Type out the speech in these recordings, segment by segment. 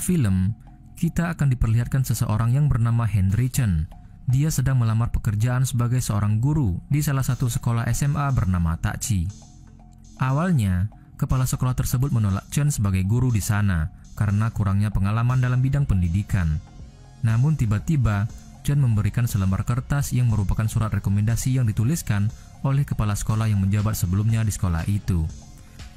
film, kita akan diperlihatkan seseorang yang bernama Henry Chen. Dia sedang melamar pekerjaan sebagai seorang guru di salah satu sekolah SMA bernama Tachi. Awalnya, kepala sekolah tersebut menolak Chen sebagai guru di sana karena kurangnya pengalaman dalam bidang pendidikan. Namun tiba-tiba, Chen memberikan selembar kertas yang merupakan surat rekomendasi yang dituliskan oleh kepala sekolah yang menjabat sebelumnya di sekolah itu.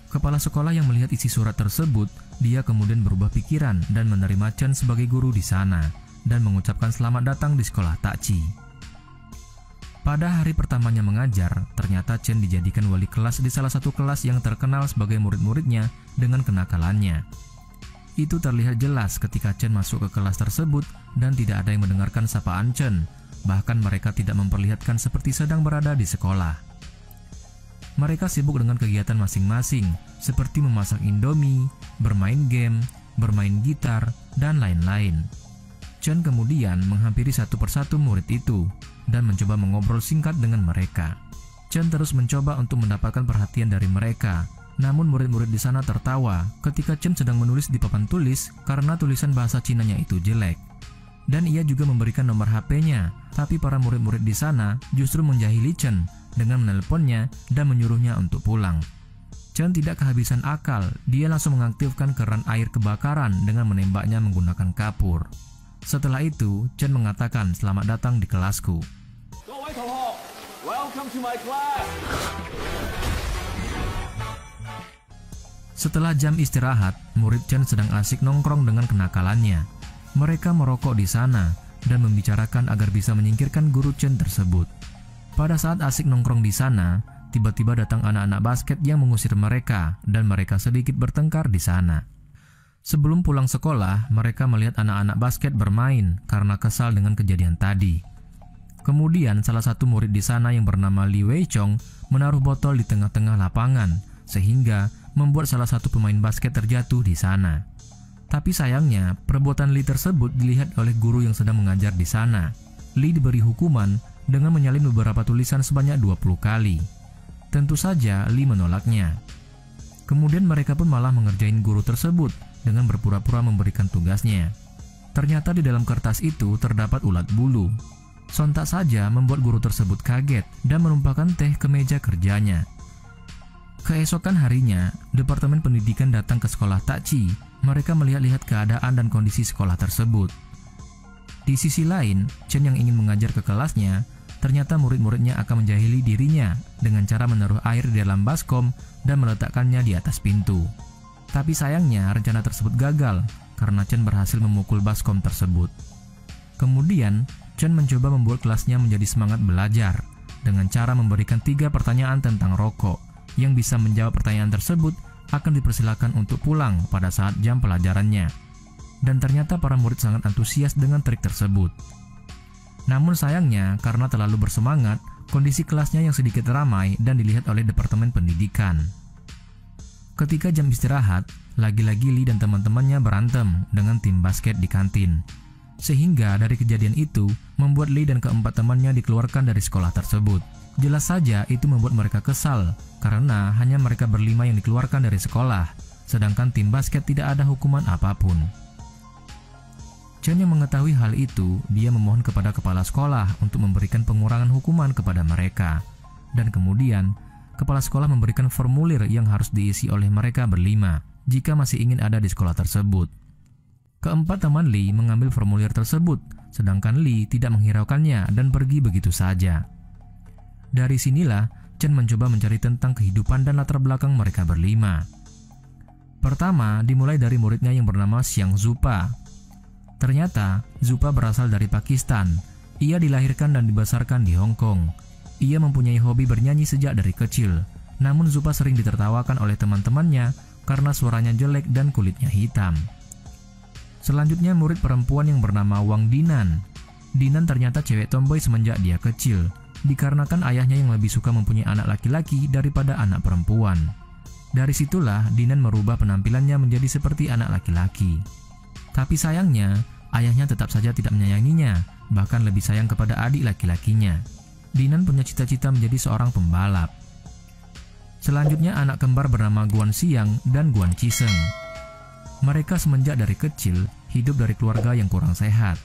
Kepala sekolah yang melihat isi surat tersebut, dia kemudian berubah pikiran dan menerima Chen sebagai guru di sana dan mengucapkan selamat datang di sekolah Tachi. Pada hari pertamanya mengajar, ternyata Chen dijadikan wali kelas di salah satu kelas yang terkenal sebagai murid-muridnya dengan kenakalannya. Itu terlihat jelas ketika Chen masuk ke kelas tersebut dan tidak ada yang mendengarkan sapaan Chen. Bahkan mereka tidak memperlihatkan seperti sedang berada di sekolah. Mereka sibuk dengan kegiatan masing-masing, seperti memasak Indomie, bermain game, bermain gitar, dan lain-lain. Chen kemudian menghampiri satu persatu murid itu dan mencoba mengobrol singkat dengan mereka. Chen terus mencoba untuk mendapatkan perhatian dari mereka. Namun murid-murid di sana tertawa ketika Chen sedang menulis di papan tulis karena tulisan bahasa Cinanya itu jelek. Dan ia juga memberikan nomor HP-nya, tapi para murid-murid di sana justru menjahili Chen dengan menelponnya dan menyuruhnya untuk pulang. Chen tidak kehabisan akal, dia langsung mengaktifkan keran air kebakaran dengan menembaknya menggunakan kapur. Setelah itu, Chen mengatakan selamat datang di kelasku. Welcome to my class. Setelah jam istirahat, murid Chen sedang asik nongkrong dengan kenakalannya. Mereka merokok di sana dan membicarakan agar bisa menyingkirkan guru Chen tersebut. Pada saat asik nongkrong di sana, tiba-tiba datang anak-anak basket yang mengusir mereka dan mereka sedikit bertengkar di sana. Sebelum pulang sekolah, mereka melihat anak-anak basket bermain karena kesal dengan kejadian tadi. Kemudian salah satu murid di sana yang bernama Li Weichong menaruh botol di tengah-tengah lapangan sehingga membuat salah satu pemain basket terjatuh di sana. Tapi sayangnya, perbuatan Li tersebut dilihat oleh guru yang sedang mengajar di sana. Li diberi hukuman dengan menyalin beberapa tulisan sebanyak 20 kali. Tentu saja Li menolaknya. Kemudian mereka pun malah mengerjain guru tersebut dengan berpura-pura memberikan tugasnya. Ternyata di dalam kertas itu terdapat ulat bulu. Sontak saja membuat guru tersebut kaget dan menumpahkan teh ke meja kerjanya. Keesokan harinya, Departemen Pendidikan datang ke sekolah Tachi. Mereka melihat-lihat keadaan dan kondisi sekolah tersebut. Di sisi lain, Chen yang ingin mengajar ke kelasnya, ternyata murid-muridnya akan menjahili dirinya dengan cara menaruh air di dalam baskom dan meletakkannya di atas pintu. Tapi sayangnya rencana tersebut gagal karena Chen berhasil memukul baskom tersebut. Kemudian, Chen mencoba membuat kelasnya menjadi semangat belajar dengan cara memberikan 3 pertanyaan tentang rokok. Yang bisa menjawab pertanyaan tersebut akan dipersilakan untuk pulang pada saat jam pelajarannya. Dan ternyata para murid sangat antusias dengan trik tersebut. Namun sayangnya karena terlalu bersemangat, kondisi kelasnya yang sedikit ramai dan dilihat oleh Departemen Pendidikan. Ketika jam istirahat, lagi-lagi Li dan teman-temannya berantem dengan tim basket di kantin. Sehingga dari kejadian itu, membuat Li dan keempat temannya dikeluarkan dari sekolah tersebut. Jelas saja itu membuat mereka kesal, karena hanya mereka berlima yang dikeluarkan dari sekolah, sedangkan tim basket tidak ada hukuman apapun. Chen yang mengetahui hal itu, dia memohon kepada kepala sekolah untuk memberikan pengurangan hukuman kepada mereka. Dan kemudian, kepala sekolah memberikan formulir yang harus diisi oleh mereka berlima jika masih ingin ada di sekolah tersebut. Keempat teman Li mengambil formulir tersebut, sedangkan Li tidak menghiraukannya dan pergi begitu saja. Dari sinilah, Chen mencoba mencari tentang kehidupan dan latar belakang mereka berlima. Pertama, dimulai dari muridnya yang bernama Xiang Zupa. Ternyata, Zupa berasal dari Pakistan. Ia dilahirkan dan dibesarkan di Hong Kong. Ia mempunyai hobi bernyanyi sejak dari kecil. Namun Zupa sering ditertawakan oleh teman-temannya karena suaranya jelek dan kulitnya hitam. Selanjutnya murid perempuan yang bernama Wang Dinan. Dinan ternyata cewek tomboy semenjak dia kecil, dikarenakan ayahnya yang lebih suka mempunyai anak laki-laki daripada anak perempuan. Dari situlah Dinan merubah penampilannya menjadi seperti anak laki-laki. Tapi sayangnya, ayahnya tetap saja tidak menyayanginya, bahkan lebih sayang kepada adik laki-lakinya. Dinan punya cita-cita menjadi seorang pembalap. Selanjutnya anak kembar bernama Guan Xiang dan Guan Qiseng. Mereka semenjak dari kecil hidup dari keluarga yang kurang sehat.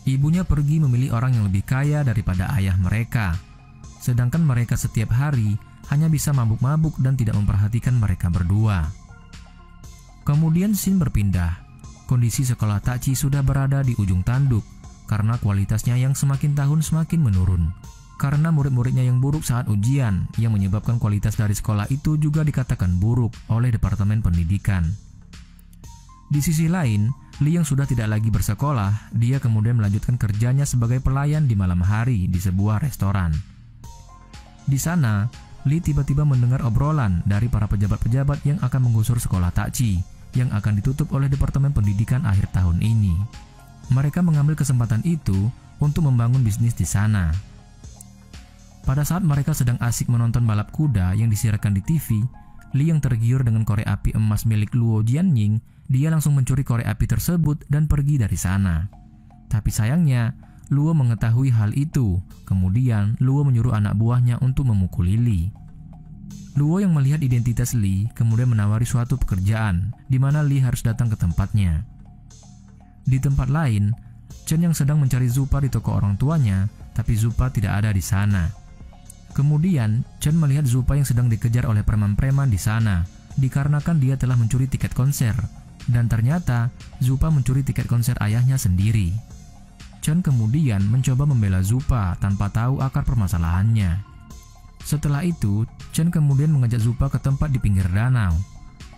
Ibunya pergi memilih orang yang lebih kaya daripada ayah mereka. Sedangkan mereka setiap hari hanya bisa mabuk-mabuk dan tidak memperhatikan mereka berdua. Kemudian scene berpindah. Kondisi sekolah Tachi sudah berada di ujung tanduk karena kualitasnya yang semakin tahun semakin menurun. Karena murid-muridnya yang buruk saat ujian yang menyebabkan kualitas dari sekolah itu juga dikatakan buruk oleh Departemen Pendidikan. Di sisi lain, Lee yang sudah tidak lagi bersekolah, dia kemudian melanjutkan kerjanya sebagai pelayan di malam hari di sebuah restoran. Di sana, Lee tiba-tiba mendengar obrolan dari para pejabat-pejabat yang akan menggusur sekolah Tachi yang akan ditutup oleh Departemen Pendidikan akhir tahun ini. Mereka mengambil kesempatan itu untuk membangun bisnis di sana. Pada saat mereka sedang asik menonton balap kuda yang disiarkan di TV, Lee yang tergiur dengan korek api emas milik Luo Jianying, dia langsung mencuri korek api tersebut dan pergi dari sana. Tapi sayangnya, Luo mengetahui hal itu. Kemudian, Luo menyuruh anak buahnya untuk memukuli Lee. Luo yang melihat identitas Lee kemudian menawari suatu pekerjaan di mana Lee harus datang ke tempatnya. Di tempat lain, Chen yang sedang mencari Zupa di toko orang tuanya, tapi Zupa tidak ada di sana. Kemudian, Chen melihat Zupa yang sedang dikejar oleh preman-preman di sana, dikarenakan dia telah mencuri tiket konser. Dan ternyata, Zupa mencuri tiket konser ayahnya sendiri. Chen kemudian mencoba membela Zupa tanpa tahu akar permasalahannya. Setelah itu, Chen kemudian mengajak Zupa ke tempat di pinggir danau.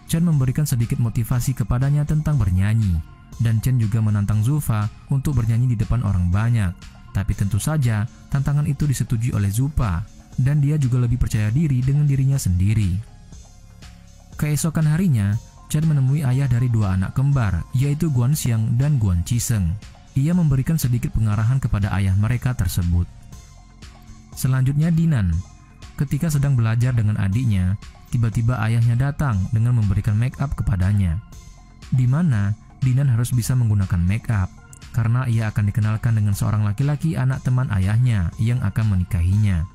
Chen memberikan sedikit motivasi kepadanya tentang bernyanyi, dan Chen juga menantang Zupa untuk bernyanyi di depan orang banyak. Tapi tentu saja, tantangan itu disetujui oleh Zupa, dan dia juga lebih percaya diri dengan dirinya sendiri. Keesokan harinya, Chen menemui ayah dari dua anak kembar, yaitu Guan Xiang dan Guan Qisheng. Ia memberikan sedikit pengarahan kepada ayah mereka tersebut. Selanjutnya Dinan. Ketika sedang belajar dengan adiknya, tiba-tiba ayahnya datang dengan memberikan make up kepadanya. Di mana Dinan harus bisa menggunakan make up, karena ia akan dikenalkan dengan seorang laki-laki anak teman ayahnya yang akan menikahinya.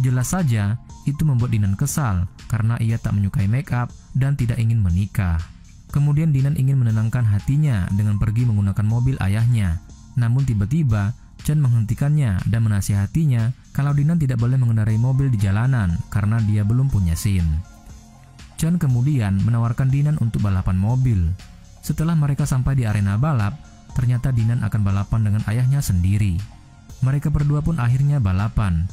Jelas saja, itu membuat Dinan kesal karena ia tak menyukai make up dan tidak ingin menikah. Kemudian Dinan ingin menenangkan hatinya dengan pergi menggunakan mobil ayahnya. Namun tiba-tiba Chen menghentikannya dan menasihatinya kalau Dinan tidak boleh mengendarai mobil di jalanan karena dia belum punya SIM. Chen kemudian menawarkan Dinan untuk balapan mobil. Setelah mereka sampai di arena balap, ternyata Dinan akan balapan dengan ayahnya sendiri. Mereka berdua pun akhirnya balapan.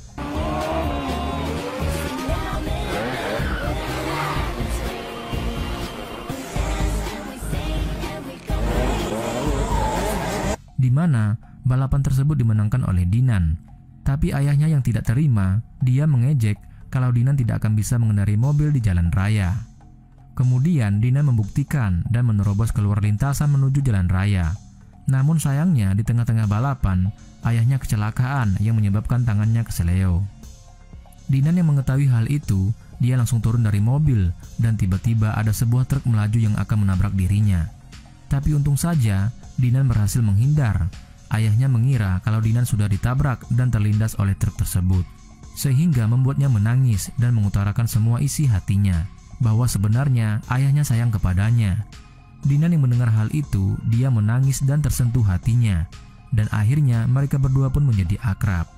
Di mana balapan tersebut dimenangkan oleh Dinan. Tapi ayahnya yang tidak terima, dia mengejek kalau Dinan tidak akan bisa mengendarai mobil di jalan raya. Kemudian Dinan membuktikan dan menerobos keluar lintasan menuju jalan raya. Namun sayangnya di tengah-tengah balapan, ayahnya kecelakaan yang menyebabkan tangannya keseleo. Dinan yang mengetahui hal itu, dia langsung turun dari mobil dan tiba-tiba ada sebuah truk melaju yang akan menabrak dirinya. Tapi untung saja, Dinan berhasil menghindar. Ayahnya mengira kalau Dinan sudah ditabrak dan terlindas oleh truk tersebut, sehingga membuatnya menangis dan mengutarakan semua isi hatinya, bahwa sebenarnya ayahnya sayang kepadanya. Dinan yang mendengar hal itu, dia menangis dan tersentuh hatinya, dan akhirnya mereka berdua pun menjadi akrab.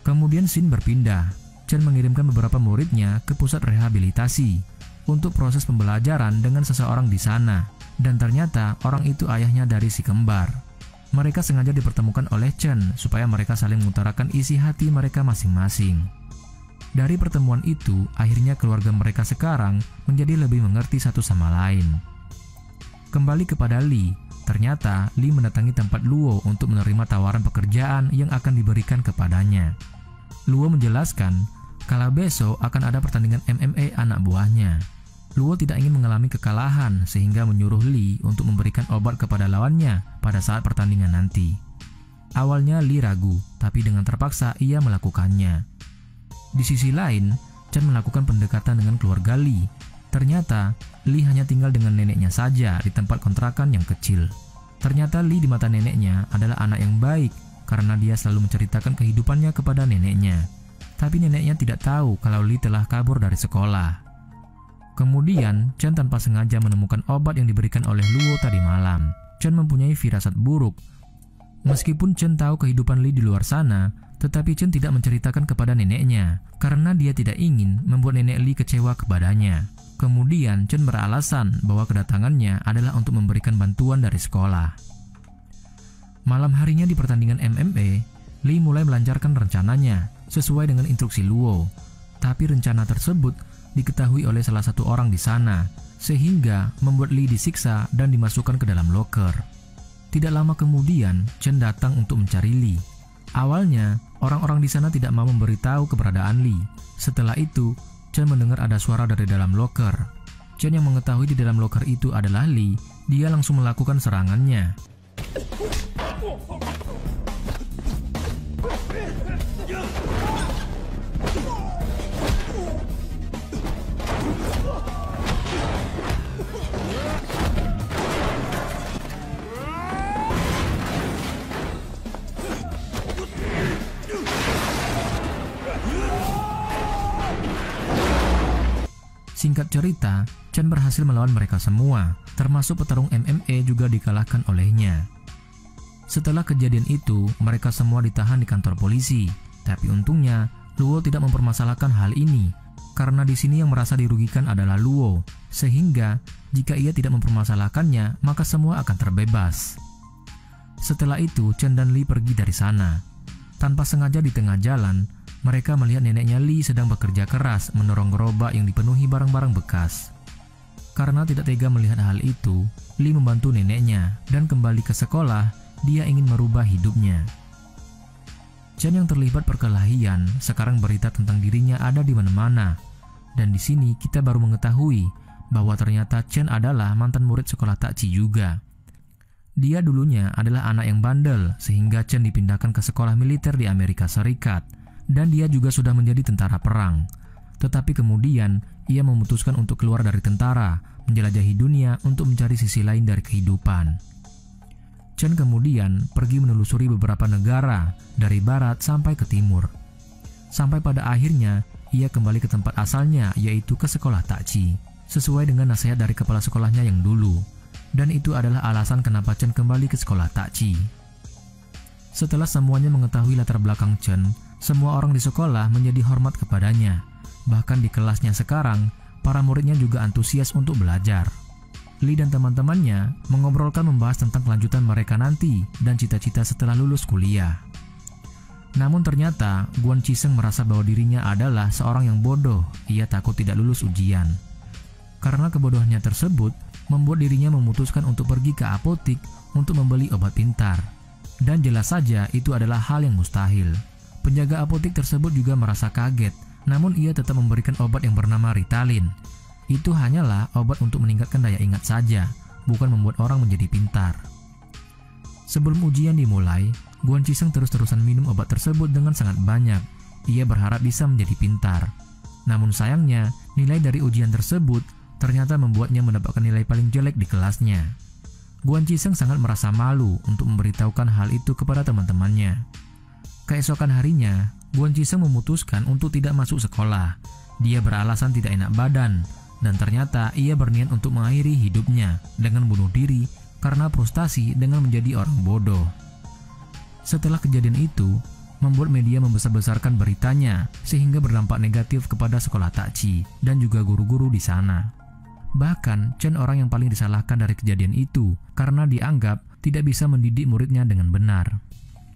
Kemudian scene berpindah. Chen mengirimkan beberapa muridnya ke pusat rehabilitasi untuk proses pembelajaran dengan seseorang di sana. Dan ternyata orang itu ayahnya dari si kembar. Mereka sengaja dipertemukan oleh Chen supaya mereka saling mengutarakan isi hati mereka masing-masing. Dari pertemuan itu, akhirnya keluarga mereka sekarang menjadi lebih mengerti satu sama lain. Kembali kepada Lee, ternyata Lee mendatangi tempat Luo untuk menerima tawaran pekerjaan yang akan diberikan kepadanya. Luo menjelaskan kalau besok akan ada pertandingan MMA anak buahnya. Luo tidak ingin mengalami kekalahan sehingga menyuruh Lee untuk memberikan obat kepada lawannya pada saat pertandingan nanti. Awalnya Lee ragu, tapi dengan terpaksa ia melakukannya. Di sisi lain, Chen melakukan pendekatan dengan keluarga Lee. Ternyata Lee hanya tinggal dengan neneknya saja di tempat kontrakan yang kecil. Ternyata Lee di mata neneknya adalah anak yang baik karena dia selalu menceritakan kehidupannya kepada neneknya. Tapi neneknya tidak tahu kalau Lee telah kabur dari sekolah. Kemudian, Chen tanpa sengaja menemukan obat yang diberikan oleh Luo tadi malam. Chen mempunyai firasat buruk. Meskipun Chen tahu kehidupan Li di luar sana, tetapi Chen tidak menceritakan kepada neneknya karena dia tidak ingin membuat nenek Li kecewa kepadanya. Kemudian Chen beralasan bahwa kedatangannya adalah untuk memberikan bantuan dari sekolah. Malam harinya di pertandingan MMA, Li mulai melancarkan rencananya sesuai dengan instruksi Luo. Tapi rencana tersebut diketahui oleh salah satu orang di sana, sehingga membuat Li disiksa dan dimasukkan ke dalam loker. Tidak lama kemudian, Chen datang untuk mencari Li. Awalnya, orang-orang di sana tidak mau memberitahu keberadaan Li. Setelah itu, Chen mendengar ada suara dari dalam loker. Chen yang mengetahui di dalam loker itu adalah Li, dia langsung melakukan serangannya. Singkat cerita, Chen berhasil melawan mereka semua, termasuk petarung MMA juga dikalahkan olehnya. Setelah kejadian itu, mereka semua ditahan di kantor polisi. Tapi untungnya, Luo tidak mempermasalahkan hal ini, karena di sini yang merasa dirugikan adalah Luo, sehingga jika ia tidak mempermasalahkannya, maka semua akan terbebas. Setelah itu, Chen dan Li pergi dari sana. Tanpa sengaja di tengah jalan, mereka melihat neneknya Li sedang bekerja keras mendorong gerobak yang dipenuhi barang-barang bekas. Karena tidak tega melihat hal itu, Li membantu neneknya dan kembali ke sekolah. Dia ingin merubah hidupnya. Chen yang terlibat perkelahian sekarang berita tentang dirinya ada di mana-mana. Dan di sini kita baru mengetahui bahwa ternyata Chen adalah mantan murid sekolah Takci juga. Dia dulunya adalah anak yang bandel sehingga Chen dipindahkan ke sekolah militer di Amerika Serikat. Dan dia juga sudah menjadi tentara perang. Tetapi kemudian ia memutuskan untuk keluar dari tentara, menjelajahi dunia untuk mencari sisi lain dari kehidupan. Chen kemudian pergi menelusuri beberapa negara dari barat sampai ke timur. Sampai pada akhirnya ia kembali ke tempat asalnya, yaitu ke sekolah Takci, sesuai dengan nasihat dari kepala sekolahnya yang dulu. Dan itu adalah alasan kenapa Chen kembali ke sekolah Takci. Setelah semuanya mengetahui latar belakang Chen, semua orang di sekolah menjadi hormat kepadanya. Bahkan di kelasnya sekarang, para muridnya juga antusias untuk belajar. Li dan teman-temannya mengobrolkan membahas tentang kelanjutan mereka nanti dan cita-cita setelah lulus kuliah. Namun ternyata, Guan Qisheng merasa bahwa dirinya adalah seorang yang bodoh. Ia takut tidak lulus ujian. Karena kebodohannya tersebut, membuat dirinya memutuskan untuk pergi ke apotik untuk membeli obat pintar. Dan jelas saja itu adalah hal yang mustahil. Penjaga apotik tersebut juga merasa kaget, namun ia tetap memberikan obat yang bernama Ritalin. Itu hanyalah obat untuk meningkatkan daya ingat saja, bukan membuat orang menjadi pintar. Sebelum ujian dimulai, Guan Qisheng terus-terusan minum obat tersebut dengan sangat banyak. Ia berharap bisa menjadi pintar. Namun sayangnya, nilai dari ujian tersebut ternyata membuatnya mendapatkan nilai paling jelek di kelasnya. Guan Qisheng sangat merasa malu untuk memberitahukan hal itu kepada teman-temannya. Keesokan harinya, Guan Qisheng memutuskan untuk tidak masuk sekolah. Dia beralasan tidak enak badan, dan ternyata ia berniat untuk mengakhiri hidupnya dengan bunuh diri karena frustasi dengan menjadi orang bodoh. Setelah kejadian itu, membuat media membesar-besarkan beritanya sehingga berdampak negatif kepada sekolah Takci dan juga guru-guru di sana. Bahkan, Chen orang yang paling disalahkan dari kejadian itu karena dianggap tidak bisa mendidik muridnya dengan benar.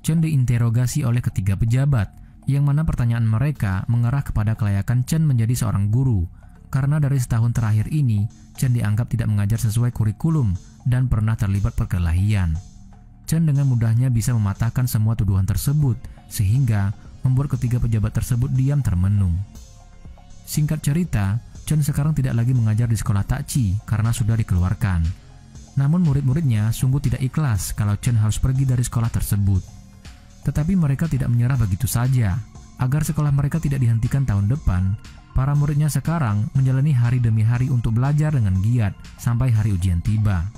Chen diinterogasi oleh ketiga pejabat, yang mana pertanyaan mereka mengarah kepada kelayakan Chen menjadi seorang guru. Karena dari setahun terakhir ini, Chen dianggap tidak mengajar sesuai kurikulum dan pernah terlibat perkelahian. Chen dengan mudahnya bisa mematahkan semua tuduhan tersebut, sehingga membuat ketiga pejabat tersebut diam termenung. Singkat cerita, Chen sekarang tidak lagi mengajar di sekolah Takci karena sudah dikeluarkan. Namun murid-muridnya sungguh tidak ikhlas kalau Chen harus pergi dari sekolah tersebut. Tetapi mereka tidak menyerah begitu saja. Agar sekolah mereka tidak dihentikan tahun depan, para muridnya sekarang menjalani hari demi hari untuk belajar dengan giat sampai hari ujian tiba.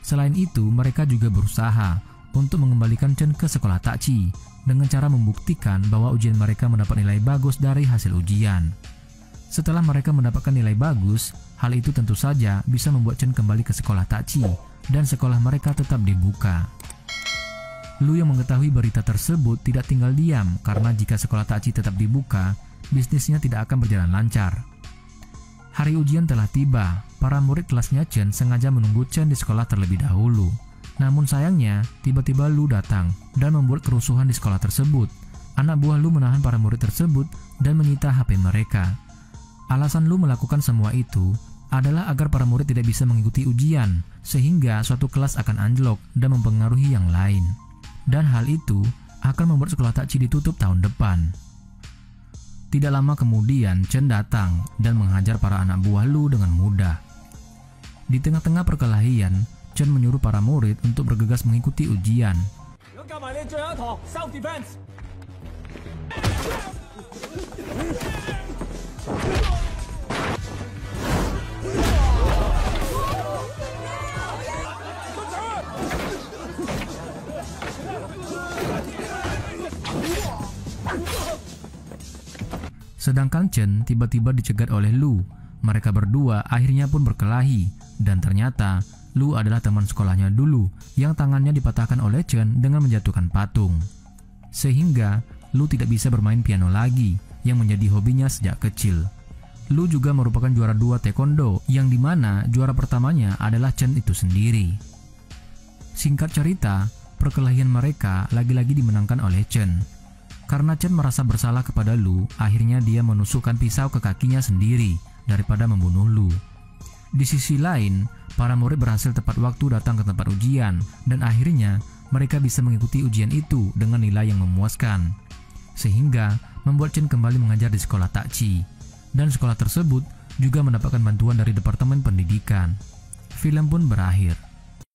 Selain itu, mereka juga berusaha untuk mengembalikan Chen ke sekolah Takci dengan cara membuktikan bahwa ujian mereka mendapat nilai bagus dari hasil ujian. Setelah mereka mendapatkan nilai bagus, hal itu tentu saja bisa membuat Chen kembali ke sekolah Takci dan sekolah mereka tetap dibuka. Lu yang mengetahui berita tersebut tidak tinggal diam karena jika sekolah Takci tetap dibuka, bisnisnya tidak akan berjalan lancar. Hari ujian telah tiba, para murid kelasnya Chen sengaja menunggu Chen di sekolah terlebih dahulu. Namun sayangnya, tiba-tiba Lu datang dan membuat kerusuhan di sekolah tersebut. Anak buah Lu menahan para murid tersebut dan menyita HP mereka. Alasan Lu melakukan semua itu adalah agar para murid tidak bisa mengikuti ujian, sehingga suatu kelas akan anjlok dan mempengaruhi yang lain. Dan hal itu akan membuat sekolah Takci ditutup tahun depan. Tidak lama kemudian, Chen datang dan menghajar para anak buah Lu dengan mudah. Di tengah-tengah perkelahian, Chen menyuruh para murid untuk bergegas mengikuti ujian. Sedangkan Chen tiba-tiba dicegat oleh Lu. Mereka berdua akhirnya pun berkelahi, dan ternyata Lu adalah teman sekolahnya dulu yang tangannya dipatahkan oleh Chen dengan menjatuhkan patung. Sehingga Lu tidak bisa bermain piano lagi, yang menjadi hobinya sejak kecil. Lu juga merupakan juara 2 taekwondo, yang dimana juara pertamanya adalah Chen itu sendiri. Singkat cerita, perkelahian mereka lagi-lagi dimenangkan oleh Chen. Karena Chen merasa bersalah kepada Lu, akhirnya dia menusukkan pisau ke kakinya sendiri daripada membunuh Lu. Di sisi lain, para murid berhasil tepat waktu datang ke tempat ujian dan akhirnya mereka bisa mengikuti ujian itu dengan nilai yang memuaskan. Sehingga membuat Chen kembali mengajar di sekolah Takci. Dan sekolah tersebut juga mendapatkan bantuan dari Departemen Pendidikan. Film pun berakhir.